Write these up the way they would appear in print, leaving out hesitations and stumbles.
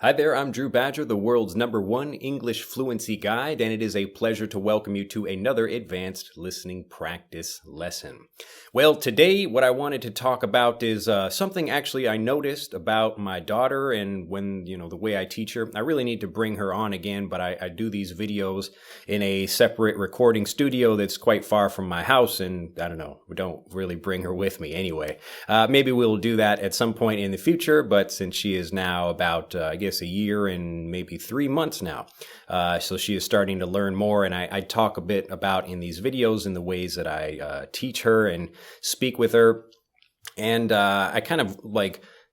Hi there, I'm Drew Badger, the world's #1 English fluency guide, and it is a pleasure to welcome you to another advanced listening practice lesson. Well, today what I wanted to talk about is something actually I noticed about my daughter, and when, the way I teach her. I really need to bring her on again, but I do these videos in a separate recording studio that's quite far from my house, and I don't know, we don't really bring her with me anyway. Maybe we'll do that at some point in the future, but since she is now about, a year and maybe 3 months now. So she is starting to learn more, and I talk a bit about in these videos in the ways that I teach her and speak with her. And I kind of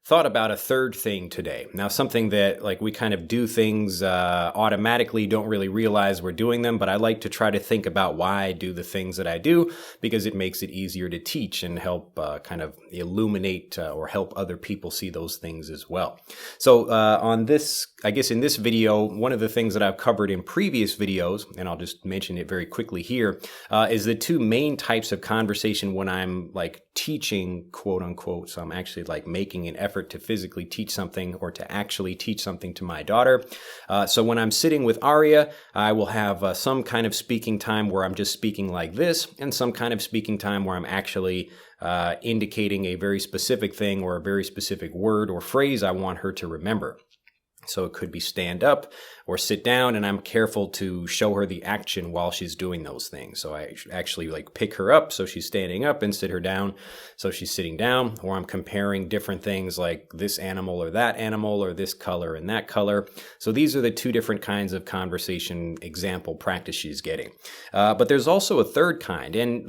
thought about a third thing today. Now, something that we kind of do things automatically, don't really realize we're doing them, but I like to try to think about why I do the things that I do, because it makes it easier to teach and help kind of illuminate or help other people see those things as well. So on this, in this video, one of the things that I've covered in previous videos, and I'll just mention it very quickly here, is the two main types of conversation when I'm teaching, quote unquote. So I'm actually making an effort to physically teach something or to actually teach something to my daughter. So when I'm sitting with Aria, I will have some kind of speaking time where I'm just speaking like this, and some kind of speaking time where I'm actually indicating a very specific thing or a very specific word or phrase I want her to remember. So it could be stand up or sit down, and I'm careful to show her the action while she's doing those things. So I actually pick her up so she's standing up and sit her down so she's sitting down, or I'm comparing different things like this animal or that animal or this color and that color. So these are the two different kinds of conversation example practice she's getting. But there's also a third kind, and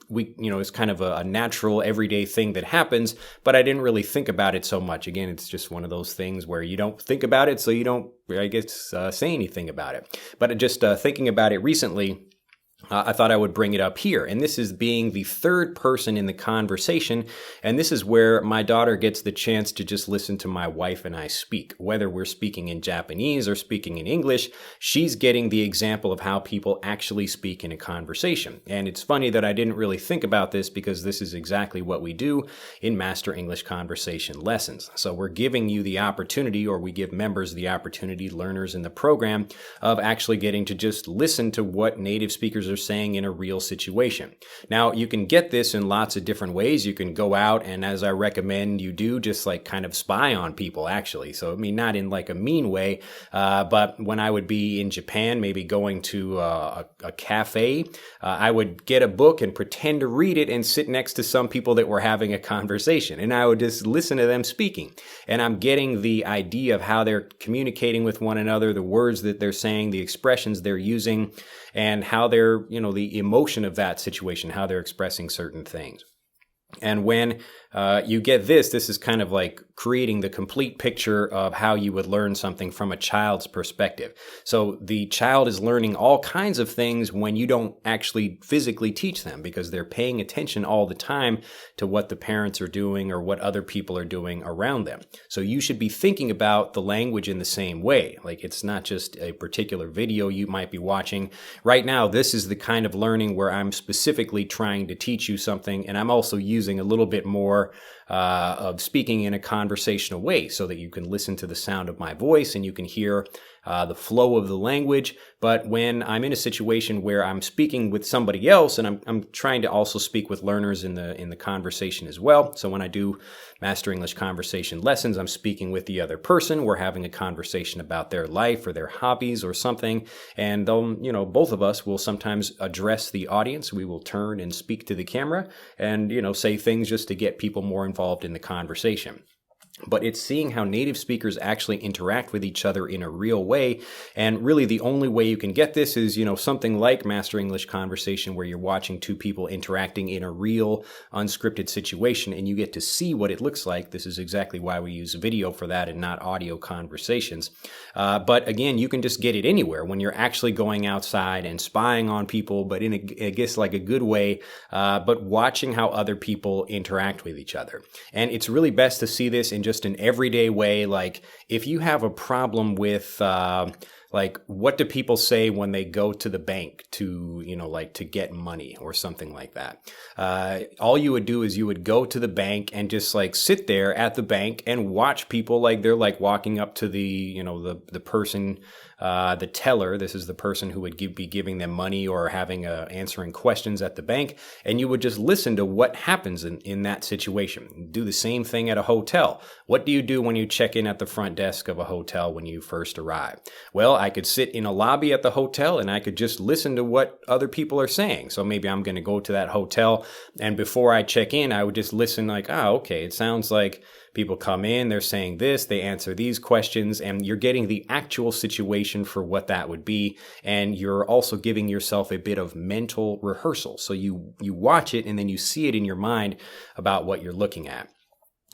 it's kind of a natural everyday thing that happens, but I didn't really think about it so much. Again, it's just one of those things where you don't think about it, so you don't, say anything about it. But just thinking about it recently, I thought I would bring it up here. And this is being the third person in the conversation. And this is where my daughter gets the chance to just listen to my wife and I speak. Whether we're speaking in Japanese or speaking in English, she's getting the example of how people actually speak in a conversation. And it's funny that I didn't really think about this, because this is exactly what we do in Master English Conversation lessons. So we're giving you the opportunity, or we give members the opportunity, learners in the program, of actually getting to just listen to what native speakers are saying in a real situation. Now, you can get this in lots of different ways. You can go out and, as I recommend you do, just kind of spy on people, actually. So, not in a mean way, but when I would be in Japan, maybe going to a cafe, I would get a book and pretend to read it and sit next to some people that were having a conversation. And I would just listen to them speaking. And I'm getting the idea of how they're communicating with one another, the words that they're saying, the expressions they're using, and how they're, the emotion of that situation, how they're expressing certain things. And when you get this is kind of creating the complete picture of how you would learn something from a child's perspective. So the child is learning all kinds of things when you don't actually physically teach them, because they're paying attention all the time to what the parents are doing or what other people are doing around them. So you should be thinking about the language in the same way. It's not just a particular video you might be watching. Right now, this is the kind of learning where I'm specifically trying to teach you something, and I'm also using a little bit more of speaking in a conversational way, so that you can listen to the sound of my voice and you can hear the flow of the language. But when I'm in a situation where I'm speaking with somebody else, and I'm trying to also speak with learners in the conversation as well. So when I do Master English Conversation lessons, I'm speaking with the other person. We're having a conversation about their life or their hobbies or something. And both of us will sometimes address the audience. We will turn and speak to the camera and, say things just to get people more involved in the conversation. But it's seeing how native speakers actually interact with each other in a real way. And really the only way you can get this is, something like Master English Conversation, where you're watching two people interacting in a real unscripted situation and you get to see what it looks like. This is exactly why we use video for that and not audio conversations. But again, you can just get it anywhere when you're actually going outside and spying on people, but in a good way, but watching how other people interact with each other. And it's really best to see this in just an everyday way. If you have a problem with like, what do people say when they go to the bank to, like to get money or something like that? All you would do is you would go to the bank and just like sit there at the bank and watch people, like they're like walking up to the, the person, the teller. This is the person who would be giving them money or having answering questions at the bank. And you would just listen to what happens in that situation. Do the same thing at a hotel. What do you do when you check in at the front desk of a hotel when you first arrive? Well, I could sit in a lobby at the hotel and I could just listen to what other people are saying. So maybe I'm going to go to that hotel, and before I check in, I would just listen like, okay, it sounds like people come in, they're saying this, they answer these questions, and you're getting the actual situation for what that would be. And you're also giving yourself a bit of mental rehearsal. So you watch it and then you see it in your mind about what you're looking at.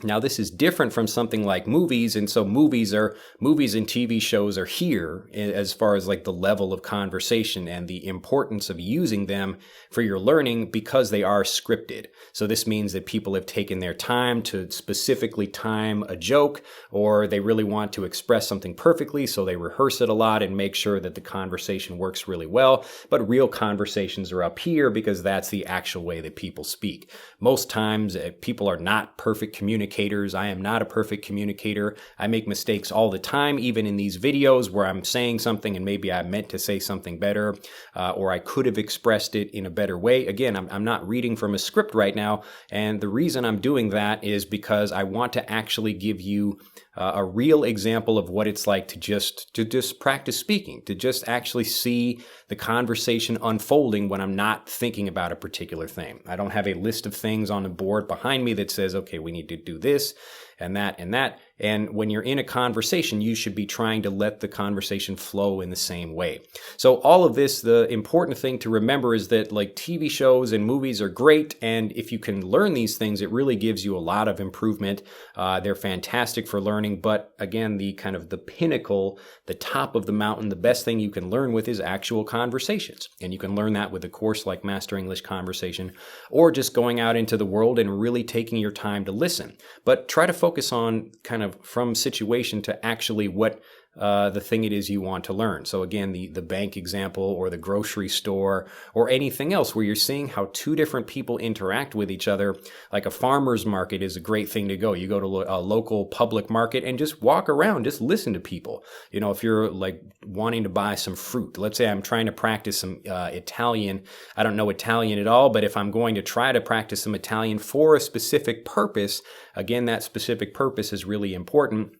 Now, this is different from something like movies, and so movies and TV shows are here as far as like the level of conversation and the importance of using them for your learning because they are scripted. So this means that people have taken their time to specifically time a joke, or they really want to express something perfectly, so they rehearse it a lot and make sure that the conversation works really well. But real conversations are up here because that's the actual way that people speak. Most times, people are not perfect communicators. I am not a perfect communicator. I make mistakes all the time, even in these videos where I'm saying something and maybe I meant to say something better, or I could have expressed it in a better way. Again, I'm not reading from a script right now, and the reason I'm doing that is because I want to actually give you a real example of what it's like to just practice speaking, to just actually see the conversation unfolding when I'm not thinking about a particular thing. I don't have a list of things on the board behind me that says, okay, we need to do this and that and that. And when you're in a conversation, you should be trying to let the conversation flow in the same way. So all of this, the important thing to remember is that like TV shows and movies are great. And if you can learn these things, it really gives you a lot of improvement. They're fantastic for learning. But again, the kind of the pinnacle, the top of the mountain, the best thing you can learn with is actual conversations. And you can learn that with a course like Master English Conversation, or just going out into the world and really taking your time to listen. But try to focus on kind of from situation to actually what the thing it is you want to learn. So again, the bank example or the grocery store or anything else where you're seeing how two different people interact with each other. Like a farmer's market is a great thing to go. You go to a local public market and just walk around, just listen to people. If you're like wanting to buy some fruit, let's say I'm trying to practice some Italian. I don't know Italian at all, but if I'm going to try to practice some Italian for a specific purpose, again, that specific purpose is really important.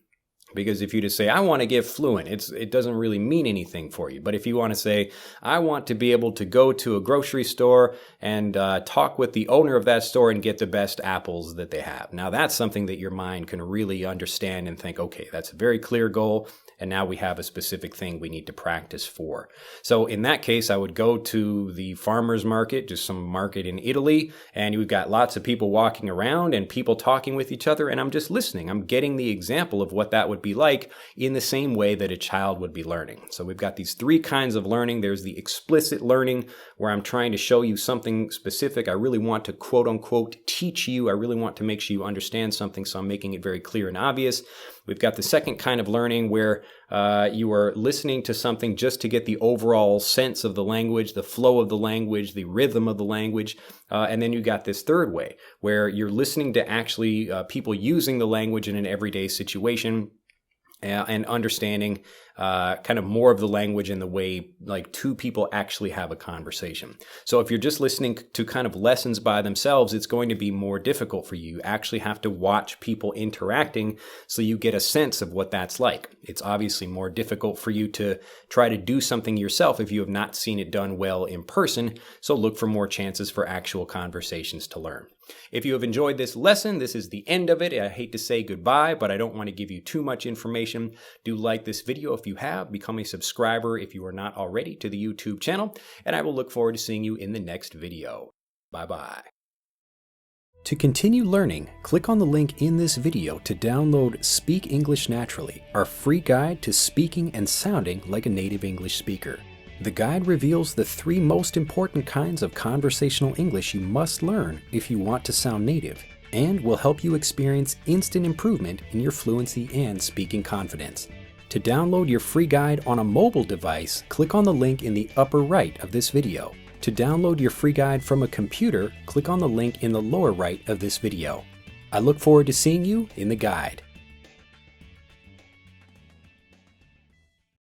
Because if you just say, I want to get fluent, it doesn't really mean anything for you. But if you want to say, I want to be able to go to a grocery store and talk with the owner of that store and get the best apples that they have. Now that's something that your mind can really understand and think, okay, that's a very clear goal. And now we have a specific thing we need to practice for. So in that case, I would go to the farmer's market, just some market in Italy, and you've got lots of people walking around and people talking with each other, and I'm just listening. I'm getting the example of what that would be like in the same way that a child would be learning. So we've got these three kinds of learning. There's the explicit learning, where I'm trying to show you something specific. I really want to quote unquote teach you. I really want to make sure you understand something, so I'm making it very clear and obvious. We've got the second kind of learning where you are listening to something just to get the overall sense of the language, the flow of the language, the rhythm of the language. And then you got this third way where you're listening to actually people using the language in an everyday situation. And understanding kind of more of the language in the way like two people actually have a conversation. So if you're just listening to kind of lessons by themselves, it's going to be more difficult for you. You actually have to watch people interacting so you get a sense of what that's like. It's obviously more difficult for you to try to do something yourself if you have not seen it done well in person. So look for more chances for actual conversations to learn. If you have enjoyed this lesson, this is the end of it. I hate to say goodbye, but I don't want to give you too much information. Do like this video if you have. Become a subscriber if you are not already to the YouTube channel, and I will look forward to seeing you in the next video. Bye-bye. To continue learning, click on the link in this video to download Speak English Naturally, our free guide to speaking and sounding like a native English speaker. The guide reveals the 3 most important kinds of conversational English you must learn if you want to sound native, and will help you experience instant improvement in your fluency and speaking confidence. To download your free guide on a mobile device, click on the link in the upper right of this video. To download your free guide from a computer, click on the link in the lower right of this video. I look forward to seeing you in the guide.